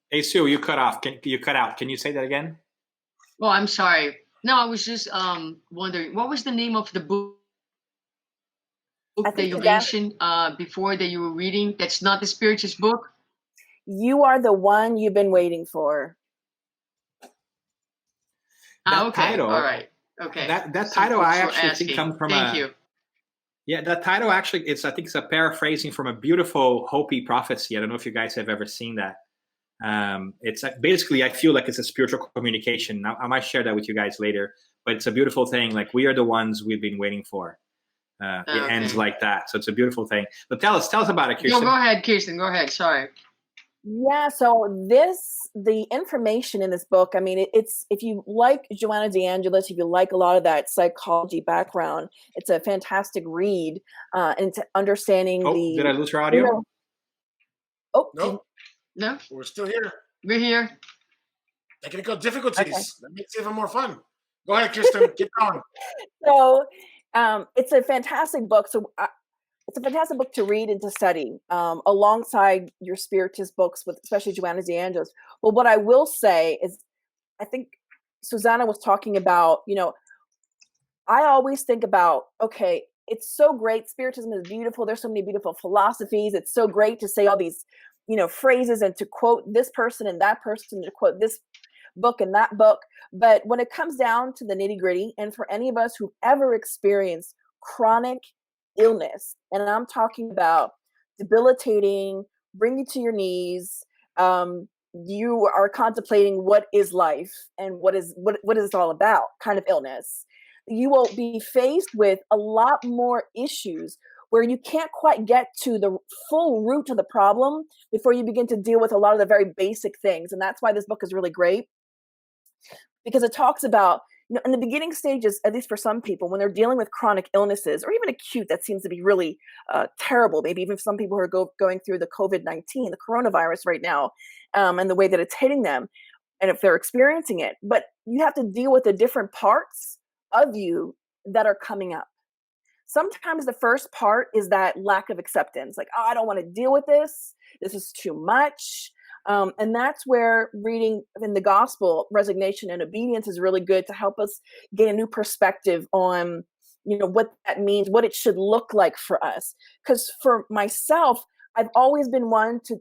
Hey, Sue, you cut off. You cut out. Can you say that again? Oh, I'm sorry. No, I was just wondering, what was the name of the book that you mentioned before that you were reading? That's not the Spiritist book? You Are the One You've Been Waiting For. that Okay. title, All right. Okay. that Some title, I folks were actually think asking. comes from Thank you. Yeah, that title actually, I think it's a paraphrasing from a beautiful Hopi prophecy. I don't know if you guys have ever seen that. It's basically, I feel like it's a spiritual communication. Now, I might share that with you guys later, but it's a beautiful thing. Like, we are the ones we've been waiting for. It ends like that. So it's a beautiful thing. But tell us about it, Kirsten. No, go ahead, Kirsten. Go ahead. Sorry. Yeah, so the information in this book, I mean, it's, if you like Joanna DeAngelis, if you like a lot of that psychology background, it's a fantastic read into understanding did I lose your audio? No, No, we're still here. we're here. Technical difficulties. Okay. That makes it even more fun. Go ahead, Kirsten. Keep going. So it's a fantastic book. So it's a fantastic book to read and to study alongside your Spiritist books, with especially Joanna DeAngelis. Well, what I will say is, I think Suzana was talking about, I always think about, okay, it's so great. Spiritism is beautiful. There's so many beautiful philosophies. It's so great to say all these, phrases and to quote this person and that person, to quote this book and that book. But when it comes down to the nitty gritty, and for any of us who've ever experienced chronic illness, and I'm talking about debilitating, bring you to your knees, you are contemplating what is life and what is it all about kind of illness, you will be faced with a lot more issues where you can't quite get to the full root of the problem before you begin to deal with a lot of the very basic things. And that's why this book is really great, because it talks about, in the beginning stages, at least for some people, when they're dealing with chronic illnesses or even acute, that seems to be really terrible. Maybe even some people who are going through the COVID-19, the coronavirus right now, and the way that it's hitting them, and if they're experiencing it. But you have to deal with the different parts of you that are coming up. Sometimes the first part is that lack of acceptance, like, oh, I don't want to deal with this. This is too much. And that's where reading in the gospel, resignation and obedience, is really good to help us get a new perspective on, what that means, what it should look like for us. Because for myself, I've always been one to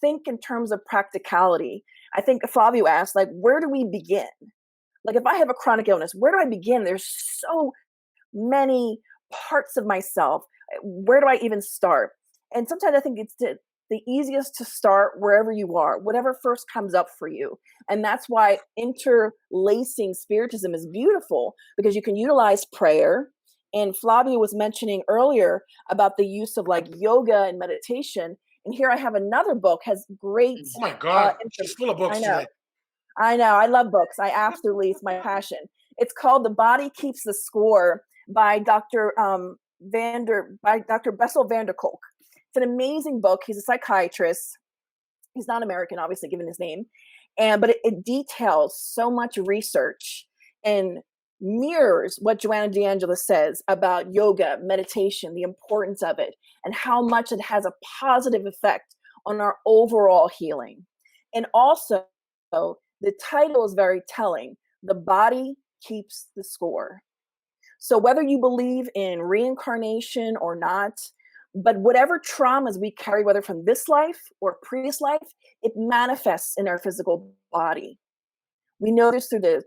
think in terms of practicality. I think Flavio asked, like, where do we begin? Like, if I have a chronic illness, where do I begin? There's so many parts of myself. Where do I even start? And sometimes I think it's the easiest to start wherever you are, whatever first comes up for you. And that's why interlacing Spiritism is beautiful, because you can utilize prayer. And Flavio was mentioning earlier about the use of like yoga and meditation. And here I have another book, has great. Oh my God, she's full of books today. I know. I love books. It's my passion. It's called The Body Keeps the Score by Dr. Bessel van der Kolk. It's an amazing book. He's a psychiatrist. He's not American, obviously, given his name. But it details so much research and mirrors what Joanna DeAngelis says about yoga, meditation, the importance of it, and how much it has a positive effect on our overall healing. And also, the title is very telling. The body keeps the score. So whether you believe in reincarnation or not, but whatever traumas we carry, whether from this life or previous life, it manifests in our physical body. We know this through the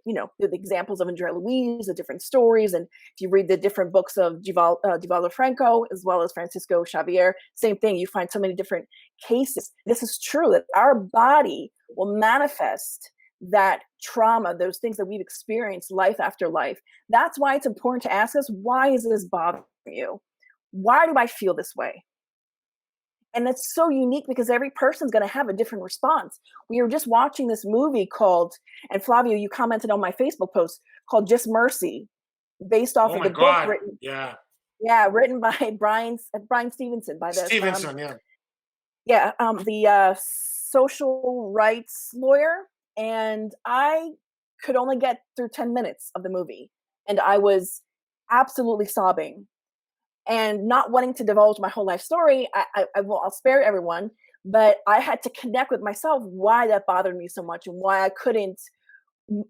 examples of Andrea Louise, the different stories. And if you read the different books of Divaldo Franco, as well as Francisco Xavier, same thing. You find so many different cases. This is true, that our body will manifest that trauma, those things that we've experienced life after life. That's why it's important to ask us, why is this bothering you? Why do I feel this way? And it's so unique because every person's going to have a different response. We were just watching this movie called, and Flavio, you commented on my Facebook post, called Just Mercy, based off of the book written. Yeah, written by Brian Stevenson. The social rights lawyer. And I could only get through 10 minutes of the movie, and I was absolutely sobbing. And not wanting to divulge my whole life story, I'll spare everyone, but I had to connect with myself why that bothered me so much and why I couldn't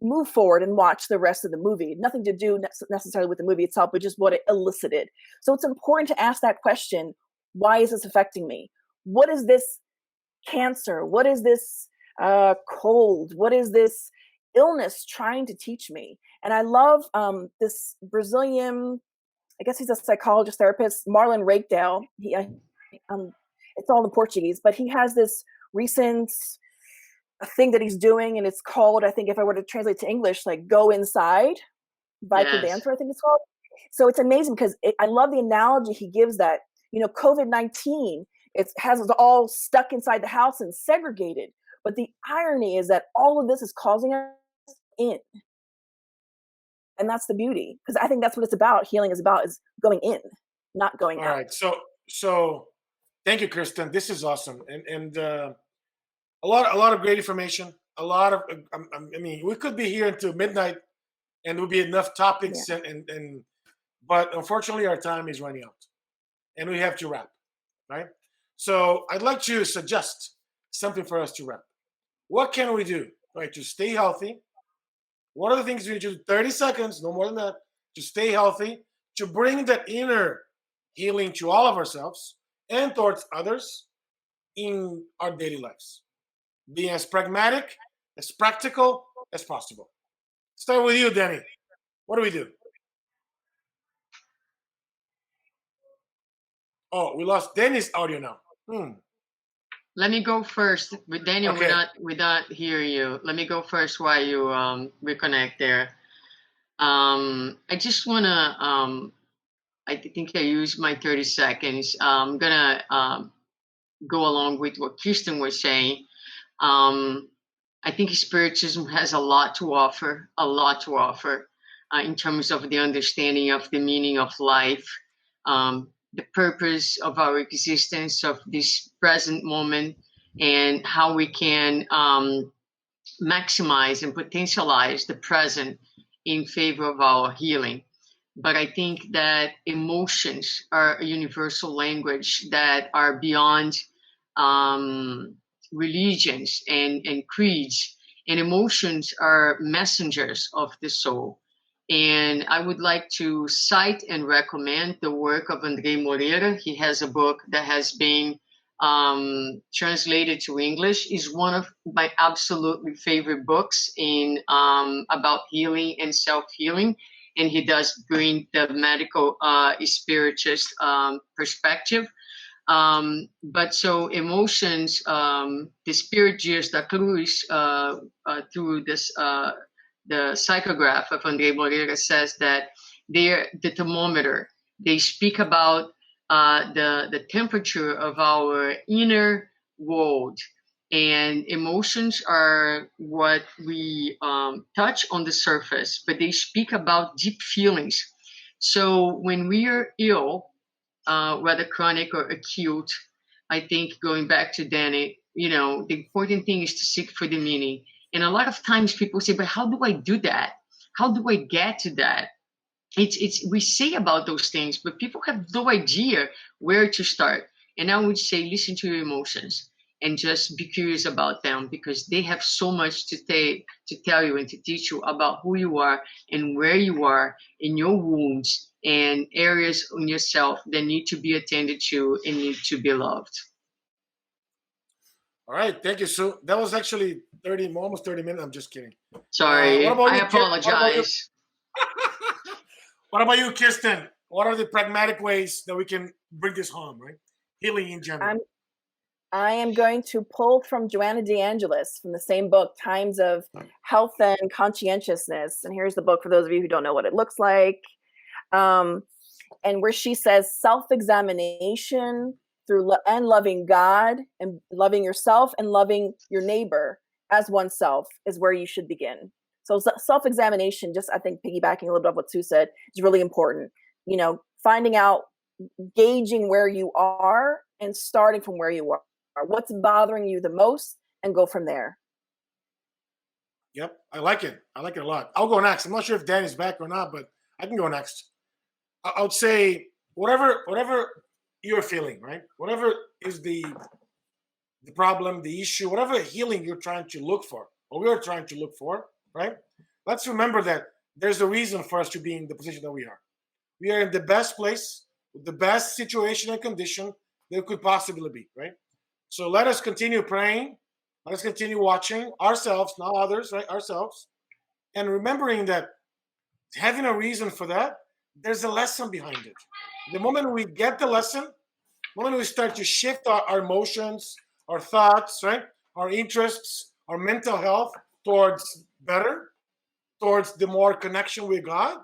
move forward and watch the rest of the movie. Nothing to do necessarily with the movie itself, but just what it elicited. So it's important to ask that question, why is this affecting me? What is this cancer? What is this cold? What is this illness trying to teach me. And I love this Brazilian, I guess he's a psychologist therapist, Marlon Rakedale. It's all in Portuguese, but he has this recent thing that he's doing, and it's called, I think if I were to translate to English, like Go Inside, Viper Yes. Dancer, I think it's called. So it's amazing because I love the analogy he gives that, COVID-19, it has us all stuck inside the house and segregated. But the irony is that all of this is causing us in. And that's the beauty, because I think that's what it's about. Healing is about, is going in, not going out. All right. So thank you, Kirsten. This is awesome. And a lot of great information. A lot of, I mean, we could be here until midnight and there would be enough topics but unfortunately our time is running out and we have to wrap, right? So I'd like to suggest something for us to wrap. What can we do, right, to stay healthy? What are the things we need to do? 30 seconds, no more than that, to stay healthy, to bring that inner healing to all of ourselves and towards others in our daily lives. Being as pragmatic, as practical as possible. Start with you, Danny. What do we do? Oh, we lost Danny's audio now. Let me go first. With Daniel, Okay. we not hear you. Let me go first while you reconnect there. I just wanna I think I used my 30 seconds. I'm gonna go along with what Kirsten was saying. I think Spiritism has a lot to offer in terms of the understanding of the meaning of life, the purpose of our existence, of this present moment, and how we can maximize and potentialize the present in favor of our healing. But I think that emotions are a universal language that are beyond religions and creeds, and emotions are messengers of the soul. And I would like to cite and recommend the work of André Moreira. He has a book that has been translated to English. Is one of my absolutely favorite books in about healing and self-healing. And he does bring the medical spiritist perspective. But so emotions, the Spirit Dias da Cruz, through this the psychograph of André Moreira, says that they're the thermometer. They speak about the temperature of our inner world. And emotions are what we touch on the surface, but they speak about deep feelings. So when we are ill, whether chronic or acute, I think going back to Danny, the important thing is to seek for the meaning. And a lot of times people say, but how do I do that? How do I get to that? It's we say about those things, but people have no idea where to start. And I would say, listen to your emotions and just be curious about them, because they have so much to tell you and to teach you about who you are and where you are in your wounds and areas in yourself that need to be attended to and need to be loved. All right, thank you, Sue. That was actually almost 30 minutes. I'm just kidding. Sorry, I apologize. What about you, Kirsten? What are the pragmatic ways that we can bring this home, right? Healing in general. I am going to pull from Joanna DeAngelis from the same book, Times of Health and Conscientiousness. And here's the book for those of you who don't know what it looks like. And where she says self-examination and loving God and loving yourself and loving your neighbor as oneself is where you should begin. So self-examination, just I think piggybacking a little bit of what Sue said, is really important. Finding out, gauging where you are and starting from where you are. What's bothering you the most, and go from there. Yep, I like it. I like it a lot. I'll go next. I'm not sure if Danny's back or not, but I can go next. I would say whatever you're feeling, right? Whatever is the problem, the issue, whatever healing you're trying to look for, or we're trying to look for, right? Let's remember that there's a reason for us to be in the position that we are. We are in the best place, with the best situation and condition there could possibly be, right? So let us continue praying. Let us continue watching ourselves, not others, right? Ourselves. and remembering that having a reason for that, there's a lesson behind it. The moment we get the lesson, the moment we start to shift our emotions, our thoughts, right, our interests, our mental health towards better, towards the more connection with God,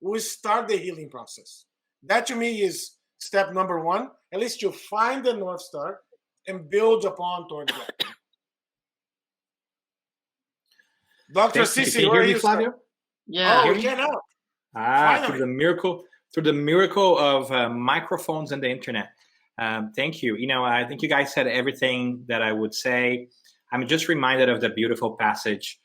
we start the healing process. That to me is step number one. At least you find the North Star and build upon towards that. Dr. Assisi, can you where hear are me, you, Flavio? sir? Yeah. Oh, we can now. Through the miracle of microphones and the internet. Thank you. I think you guys said everything that I would say. I'm just reminded of the beautiful passage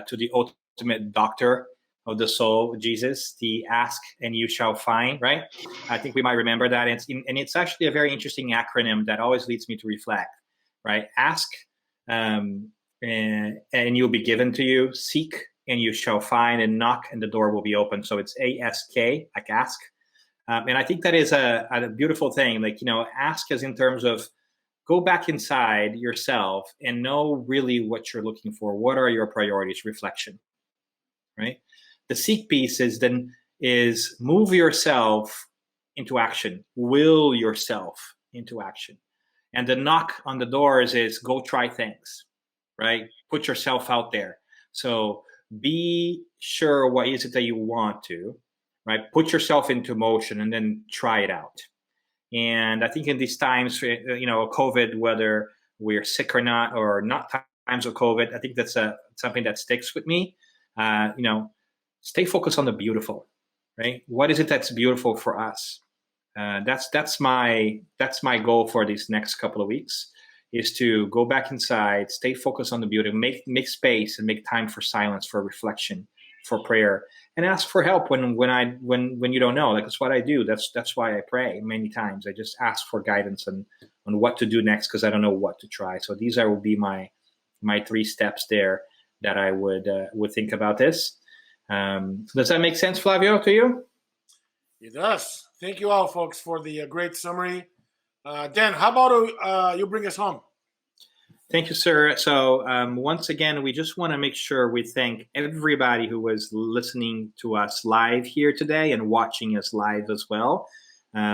to the ultimate doctor of the soul, Jesus, the ask and you shall find, right? I think we might remember that. And it's actually a very interesting acronym that always leads me to reflect, right? Ask and you'll be given to you. Seek and you shall find, and knock and the door will be open. So it's ASK, like ask. And I think that is a beautiful thing. Like, ask as in terms of go back inside yourself and know really what you're looking for. What are your priorities? Reflection, right? The seek piece is move yourself into action, will yourself into action. And the knock on the doors is go try things, right? Put yourself out there. So be sure what is it that you want to, right? Put yourself into motion and then try it out. And I think in these times, COVID, whether we're sick or not times of COVID, I think that's something that sticks with me. Stay focused on the beautiful, right? What is it that's beautiful for us? That's my goal for these next couple of weeks, is to go back inside, stay focused on the beauty, make space and make time for silence, for reflection, for prayer, and ask for help when you don't know. Like, that's what I do. That's why I pray many times. I just ask for guidance on what to do next, because I don't know what to try. So these will be my 3 steps there that I would think about this. Does that make sense, Flavio, to you? It does. Thank you all, folks, for the great summary. Dan, how about you bring us home? Thank you, sir. So once again, we just want to make sure we thank everybody who was listening to us live here today and watching us live as well.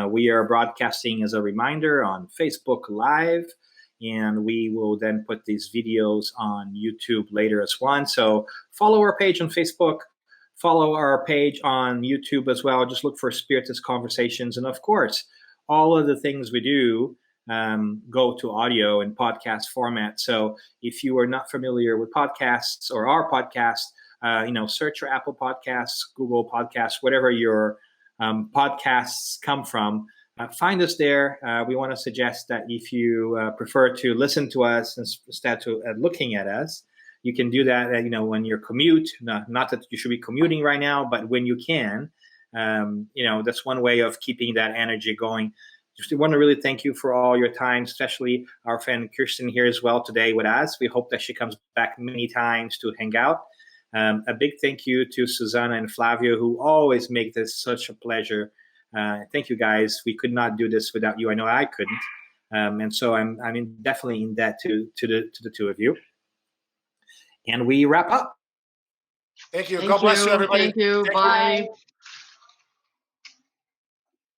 We are broadcasting, as a reminder, on Facebook Live, and we will then put these videos on YouTube later as well. So follow our page on Facebook, follow our page on YouTube as well. Just look for Spiritist Conversations. And of course, all of the things we do go to audio and podcast format. So if you are not familiar with podcasts or our podcast, search your Apple Podcasts, Google Podcasts, whatever your podcasts come from. Find us there. We want to suggest that if you prefer to listen to us instead of looking at us, you can do that, when you commute. Not that you should be commuting right now, but when you can, that's one way of keeping that energy going. Just want to really thank you for all your time, especially our friend Kirsten here as well today with us. We hope that she comes back many times to hang out. A big thank you to Suzana and Flavio, who always make this such a pleasure. Thank you, guys. We could not do this without you. I know I couldn't. And so I'm definitely in debt to the two of you. And we wrap up. Thank you. God bless you, everybody. Thank you. Bye.